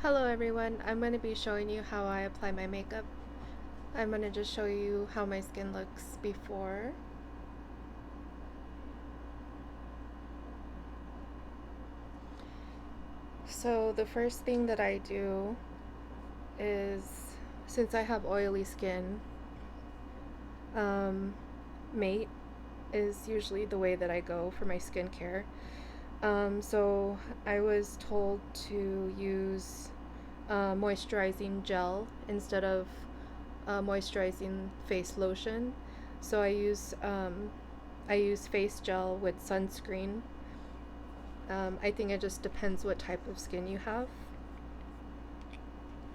Hello everyone, I'm going to be showing you how I apply my makeup. I'm going to just show you how my skin looks before. So the first thing that I do is, since I have oily skin, Mate is usually the way that I go for my skincare. So I was told to use moisturizing gel instead of moisturizing face lotion. So I use face gel with sunscreen. I think it just depends what type of skin you have.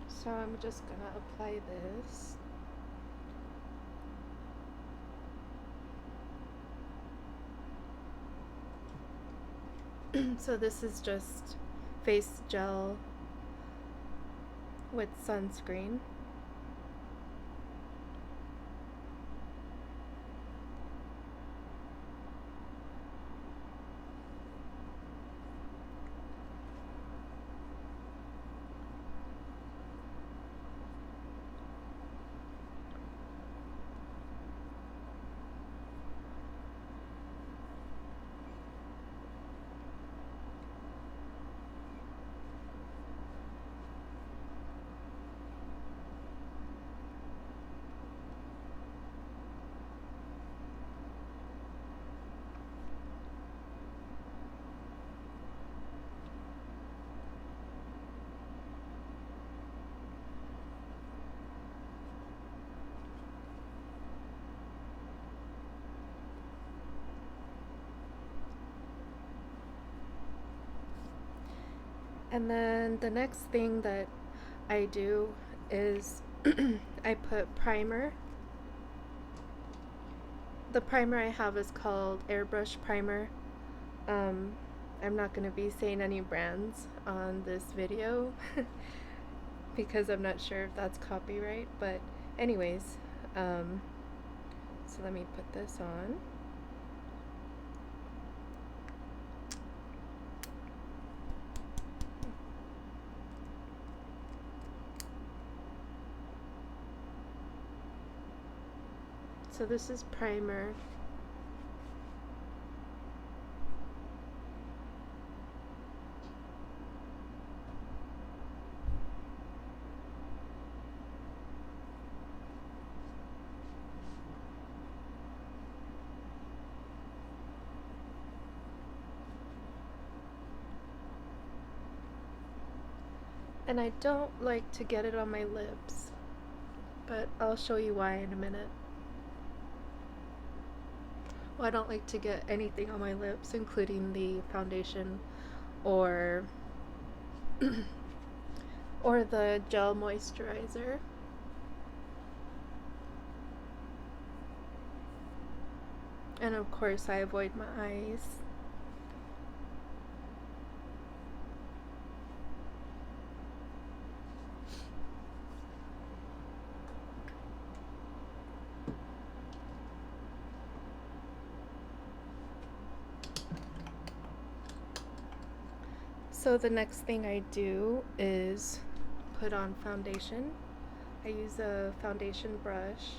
So I'm just gonna apply this. So this is just face gel with sunscreen. And then the next thing that I do is I put primer. The primer I have is called Airbrush Primer. Um, I'm not going to be saying any brands on this video because I'm not sure if that's copyright, but anyways, so let me put this on. So this is primer. And I don't like to get it on my lips, but I'll show you why in a minute. Well, I don't like to get anything on my lips, including the foundation or or the gel moisturizer. And of course I avoid my eyes. So the next thing I do is put on foundation. I use a foundation brush.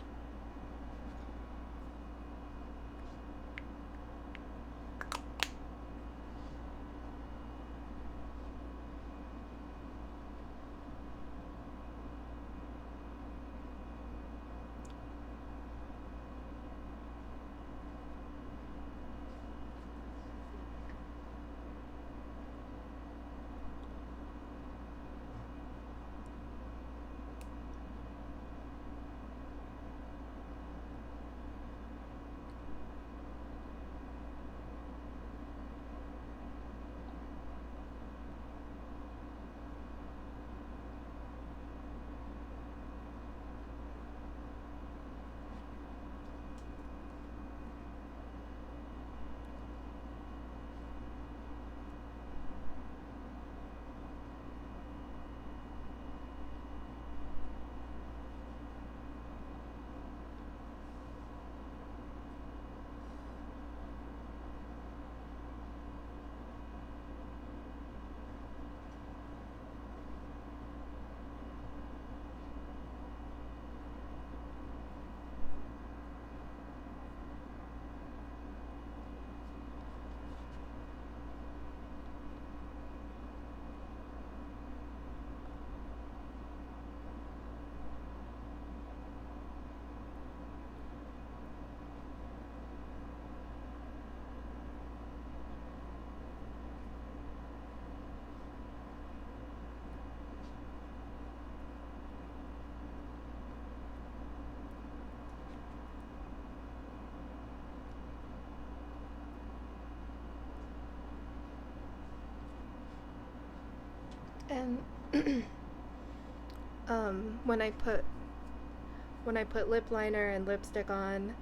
And when I put lip liner and lipstick on,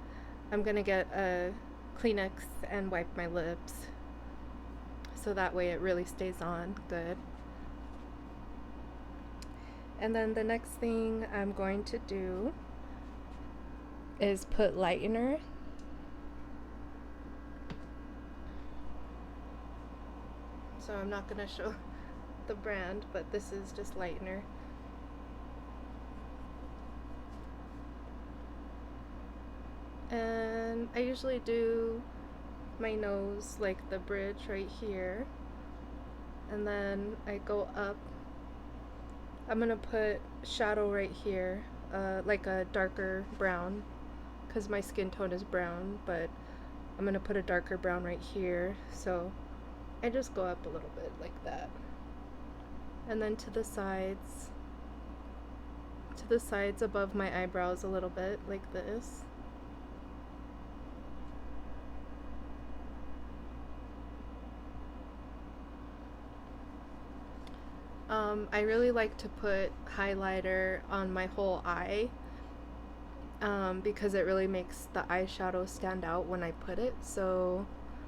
I'm gonna get a Kleenex and wipe my lips, so that way it really stays on good. And then the next thing I'm going to do is put lightener. So I'm not gonna show the brand, but this is just lightener. And I usually do my nose, like the bridge right here, and then I go up. I'm gonna put shadow right here, like a darker brown, because my skin tone is brown, but I'm gonna put a darker brown right here, so I just go up a little bit like that. And then to the sides above my eyebrows a little bit, like this. I really like to put highlighter on my whole eye, because it really makes the eyeshadow stand out when I put it. So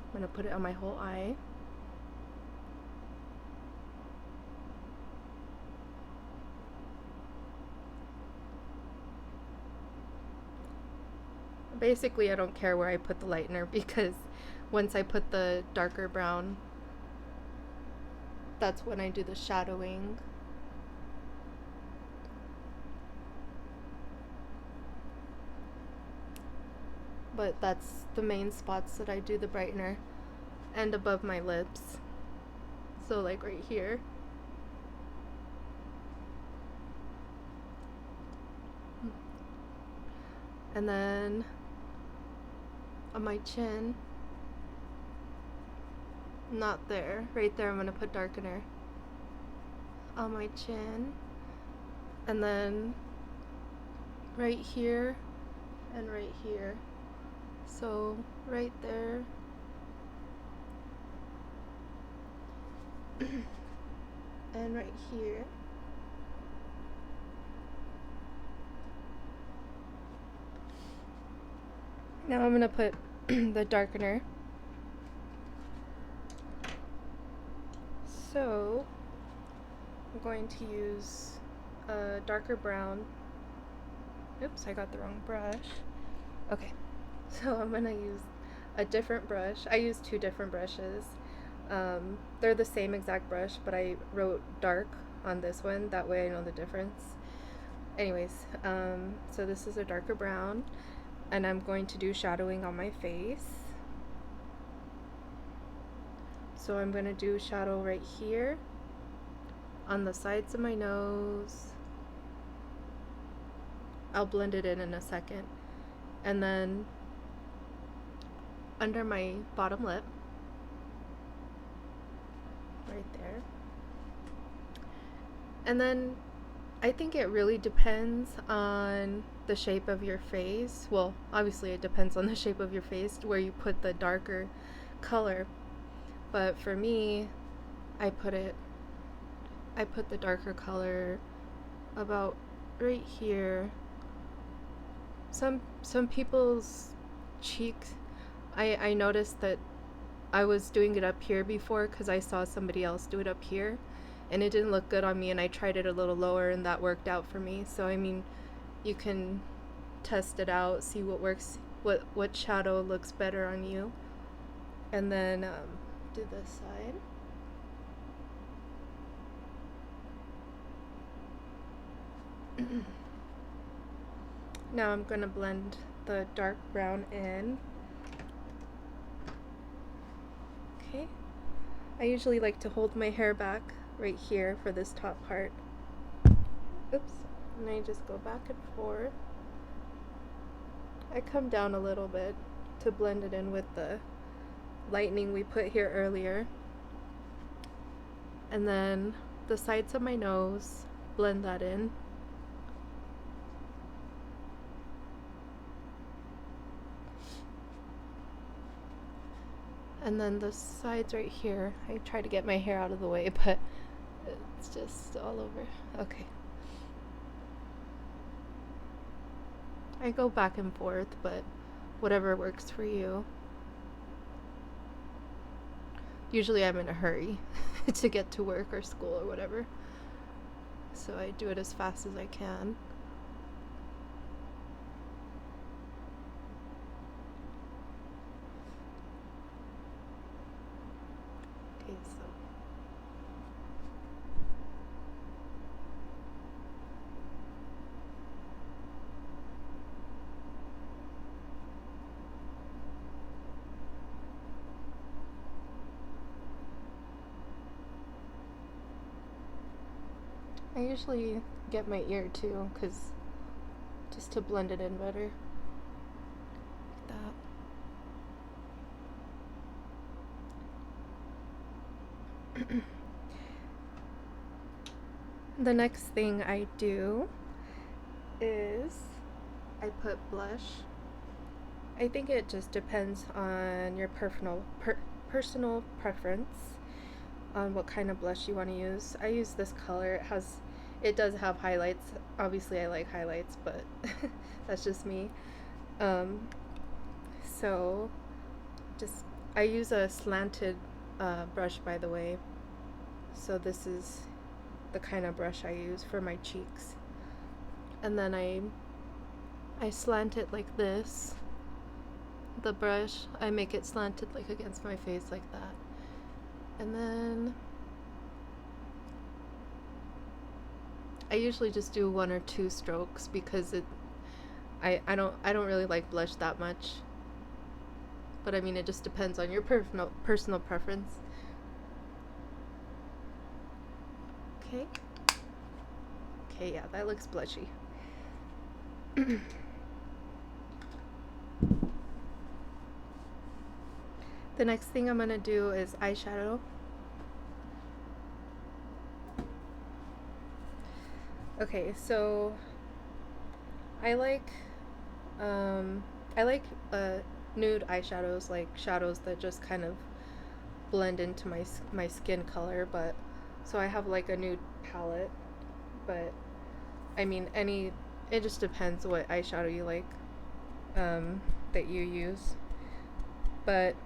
I'm gonna put it on my whole eye. Basically, I don't care where I put the lightener because once I put the darker brown, that's when I do the shadowing. But that's the main spots that I do the brightener, and above my lips. So like right here. And then on my chin, not there, right there I'm gonna put darkener on my chin, and then right here and right here. So right there and right here. Now I'm gonna put the darkener. So I'm going to use a darker brown. Oops, I got the wrong brush. Okay, so I'm gonna use a different brush. I use two different brushes. They're the same exact brush, but I wrote dark on this one, that way I know the difference. Anyways, so this is a darker brown, and I'm going to do shadowing on my face. So I'm going to do shadow right here, on the sides of my nose. I'll blend it in a second. And then under my bottom lip, right there. And then I think it really depends on the shape of your face. Well, obviously it depends on the shape of your face where you put the darker color. But for me, I put the darker color about right here. Some people's cheeks, I noticed that I was doing it up here before because I saw somebody else do it up here, and it didn't look good on me, and I tried it a little lower and that worked out for me. So I mean, you can test it out, see what works, what shadow looks better on you, and then do this side. Now I'm gonna blend the dark brown in. Okay. I usually like to hold my hair back right here for this top part. Oops. And I just go back and forth. I come down a little bit to blend it in with the lightening we put here earlier. And then the sides of my nose, blend that in. And then the sides right here, I try to get my hair out of the way, but It's just all over. Okay. I go back and forth, but whatever works for you. Usually I'm in a hurry to get to work or school or whatever, so I do it as fast as I can. Okay, so I usually get my ear too, cause just to blend it in better. Like that. The next thing I do is I put blush. I think it just depends on your personal preference on what kind of blush you want to use. I use this color. It does have highlights. Obviously, I like highlights, but that's just me. Um, so just I use a slanted brush, by the way. So this is the kind of brush I use for my cheeks. And then I slant it like this. The brush, I make it slanted like against my face like that. And then I usually just do 1 or 2 strokes because I don't really like blush that much. But I mean, it just depends on your personal preference. Okay. Okay, yeah, that looks blushy. The next thing I'm gonna do is eyeshadow. Okay, so I like nude eyeshadows, like shadows that just kind of blend into my skin color. But so I have like a nude palette, but I mean it just depends what eyeshadow you like that you use. But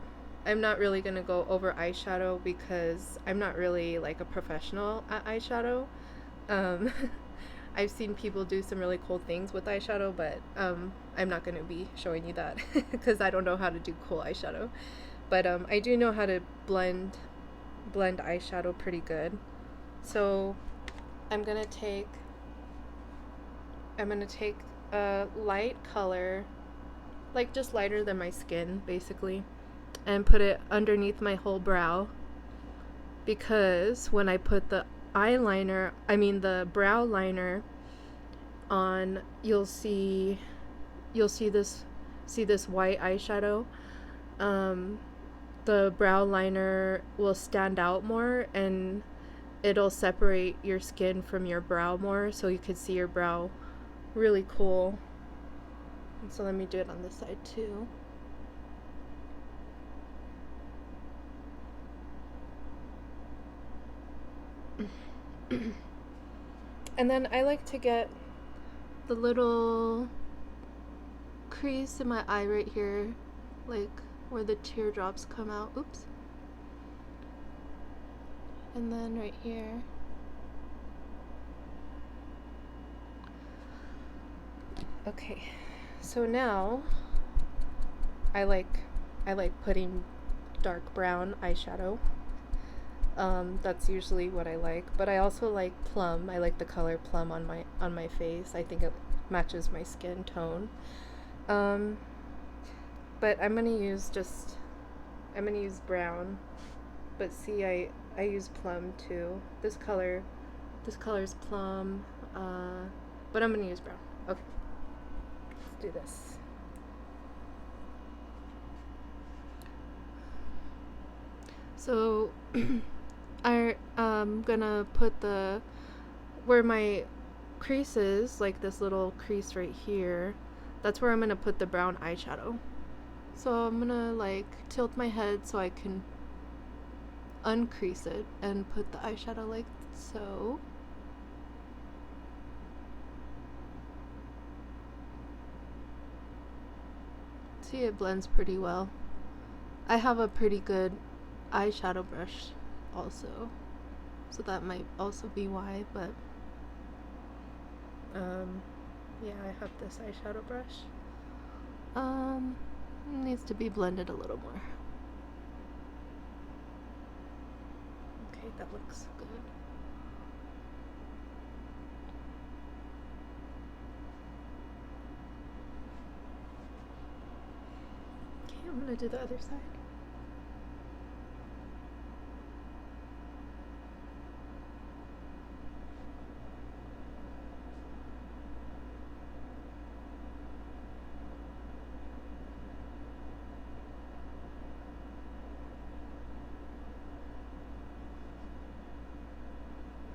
I'm not really gonna go over eyeshadow because I'm not really like a professional at eyeshadow. Um, I've seen people do some really cool things with eyeshadow, but I'm not going to be showing you that because I don't know how to do cool eyeshadow. But I do know how to blend eyeshadow pretty good. So I'm gonna take a light color, like just lighter than my skin, basically, and put it underneath my whole brow, because when I put the brow liner on, you'll see this white eyeshadow. The brow liner will stand out more and it'll separate your skin from your brow more, so you can see your brow really cool. And so let me do it on this side too. And then I like to get the little crease in my eye right here, like where the teardrops come out. Oops. And then right here. Okay, so now I like putting dark brown eyeshadow. That's usually what I like, but I also like plum. I like the color plum on my face. I think it matches my skin tone. But I'm gonna use brown. But see, I use plum too. This color is plum. But I'm gonna use brown. Okay, let's do this. So I'm gonna put where my crease is, like this little crease right here, that's where I'm gonna put the brown eyeshadow. So I'm gonna like tilt my head so I can uncrease it and put the eyeshadow like So see, it blends pretty well. I have a pretty good eyeshadow brush also, so that might also be why, but yeah, I have this eyeshadow brush. Needs to be blended a little more. Okay, that looks good. Okay, I'm gonna do the other side.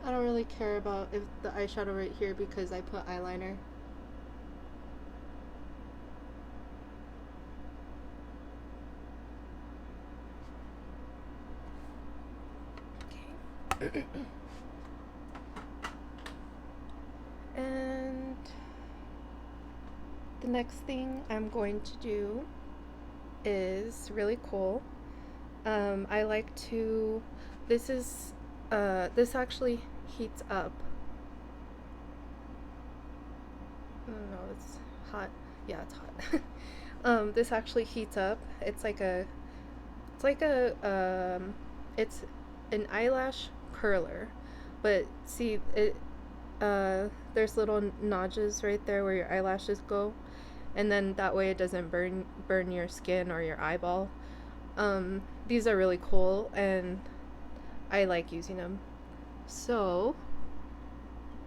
I don't really care about if the eyeshadow right here because I put eyeliner. Okay. And the next thing I'm going to do is really cool. I like to, this is, this actually heats up. No, it's hot. Yeah, it's hot. This actually heats up. It's like it's an eyelash curler, but see, there's little notches right there where your eyelashes go, and then that way it doesn't burn your skin or your eyeball. These are really cool, and I like using them. So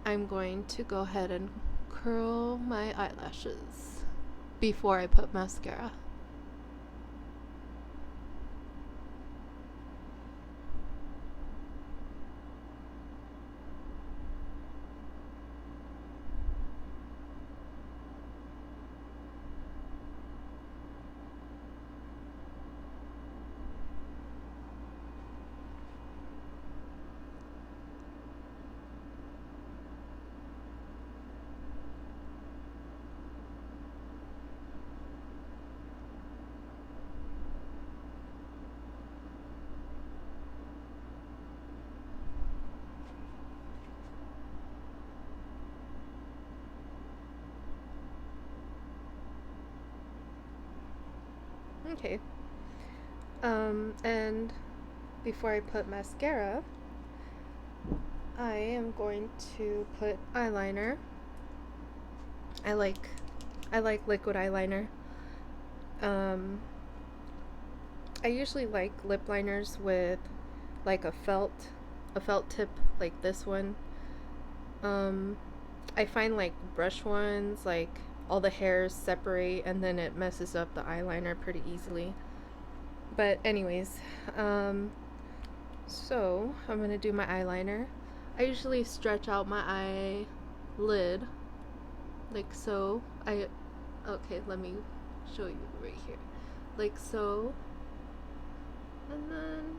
I'm going to go ahead and curl my eyelashes before I put mascara. Okay. And before I put mascara, I am going to put eyeliner. I like I like liquid eyeliner. Um, I usually like lip liners with like a felt tip like this one. Um, I find like brush ones, like all the hairs separate and then it messes up the eyeliner pretty easily. But anyways, um, so I'm gonna do my eyeliner. I usually stretch out my eyelid like so. Okay, let me show you right here. Like so. And then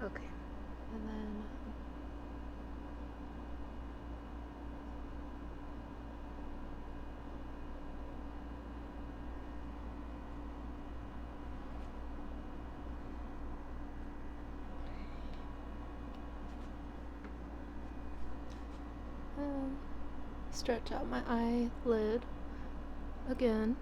okay. And then stretch out my eyelid again.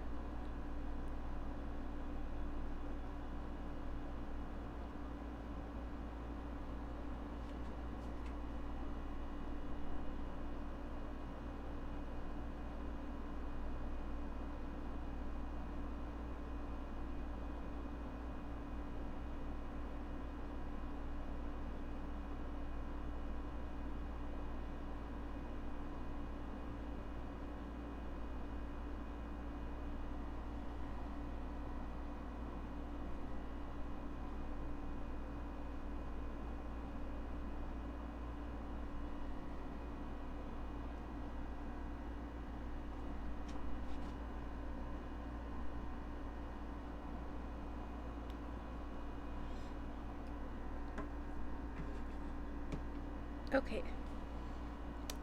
Okay,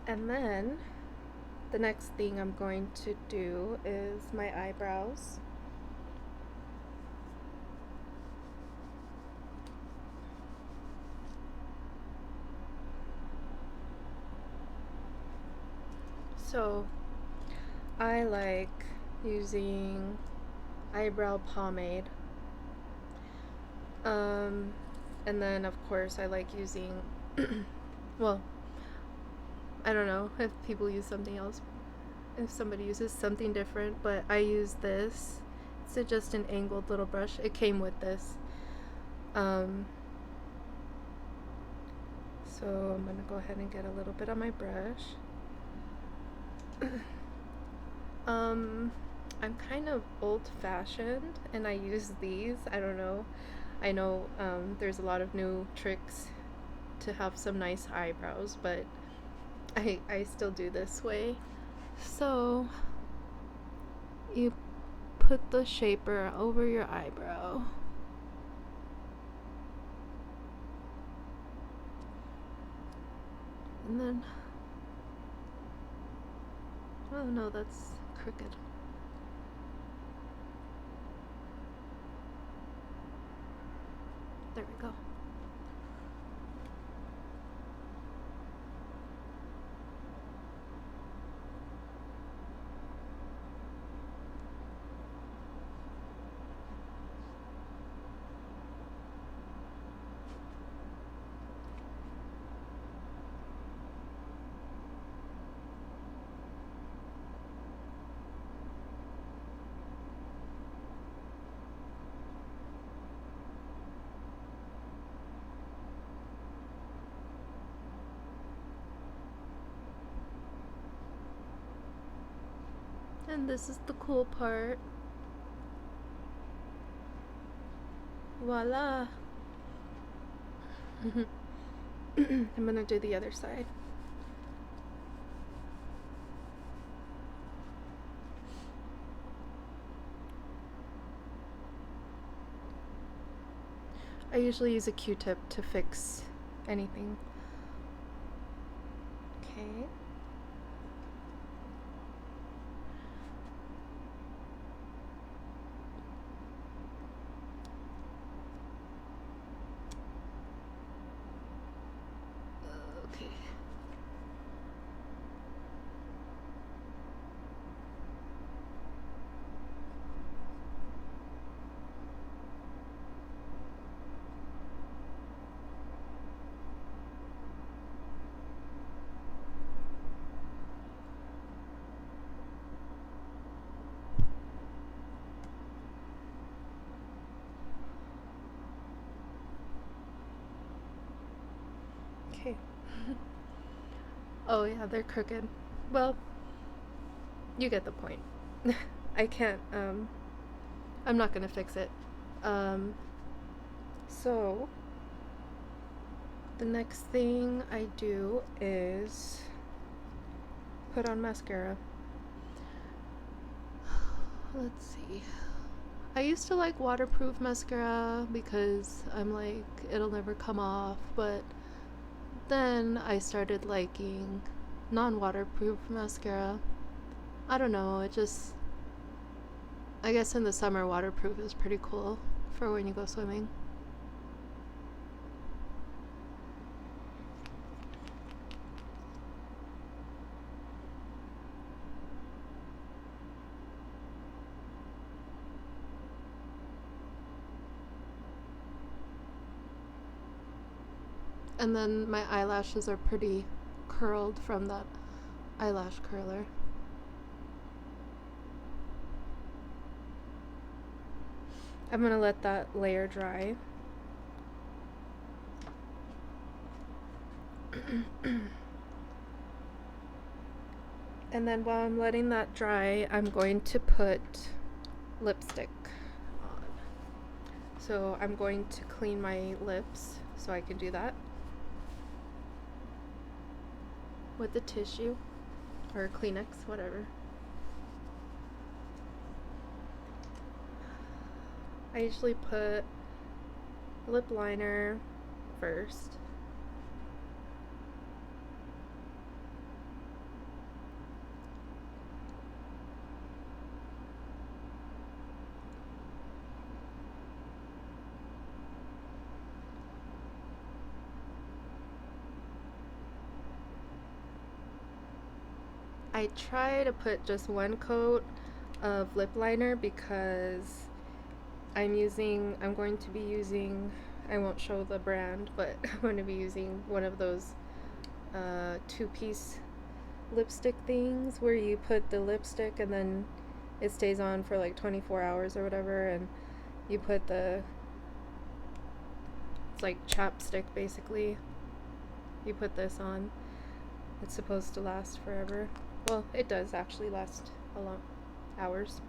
and then the next thing I'm going to do is my eyebrows. So I like using eyebrow pomade. Um, and then of course I like using, well, I don't know if people use something else, if somebody uses something different, but I use this. It's just an angled little brush. It came with this. Um, so I'm gonna go ahead and get a little bit on my brush. um, I'm kind of old-fashioned, and I use these. I don't know. I know there's a lot of new tricks to have some nice eyebrows, but I still do this way. So you put the shaper over your eyebrow. And then, oh no, that's crooked. There we go. And this is the cool part. Voila! I'm gonna do the other side. I usually use a Q-tip to fix anything. Okay. Okay. Okay. Oh yeah, they're crooked. Well, you get the point. I can't, I'm not gonna fix it. Um, so, the next thing I do is put on mascara. Let's see. I used to like waterproof mascara because I'm like, it'll never come off, but then I started liking non waterproof mascara. I don't know, it just, I guess in the summer, waterproof is pretty cool for when you go swimming. And then my eyelashes are pretty curled from that eyelash curler. I'm gonna let that layer dry. And then while I'm letting that dry, I'm going to put lipstick on. So I'm going to clean my lips so I can do that with the tissue or Kleenex, whatever. I usually put lip liner first. I try to put just one coat of lip liner because I'm going to be using, I won't show the brand, but I'm going to be using one of those two-piece lipstick things where you put the lipstick and then it stays on for like 24 hours or whatever, and you put it's like chapstick basically. You put this on. It's supposed to last forever. Well, it does actually last a long hours.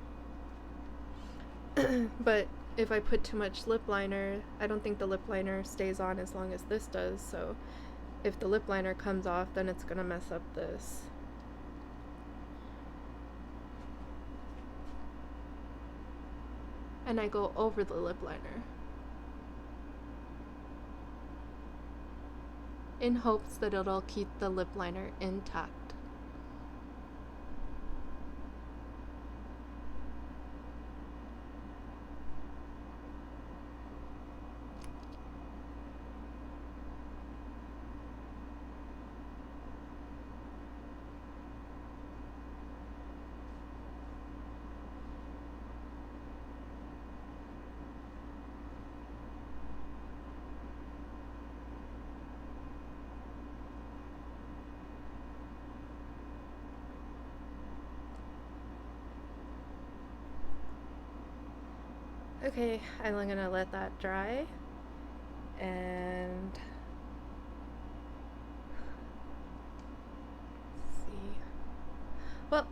But if I put too much lip liner, I don't think the lip liner stays on as long as this does, so if the lip liner comes off, then it's gonna mess up this. And I go over the lip liner in hopes that it'll keep the lip liner intact. Okay, I'm gonna let that dry and see. Well,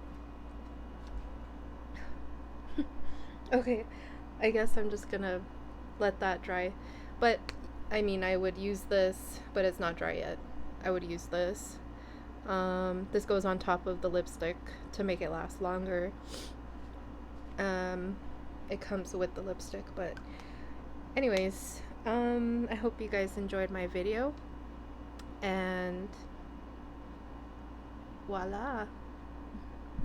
okay, I guess I'm just gonna let that dry. But I mean, I would use this, but it's not dry yet. I would use this. This goes on top of the lipstick to make it last longer. It comes with the lipstick, but anyways, I hope you guys enjoyed my video, and voila.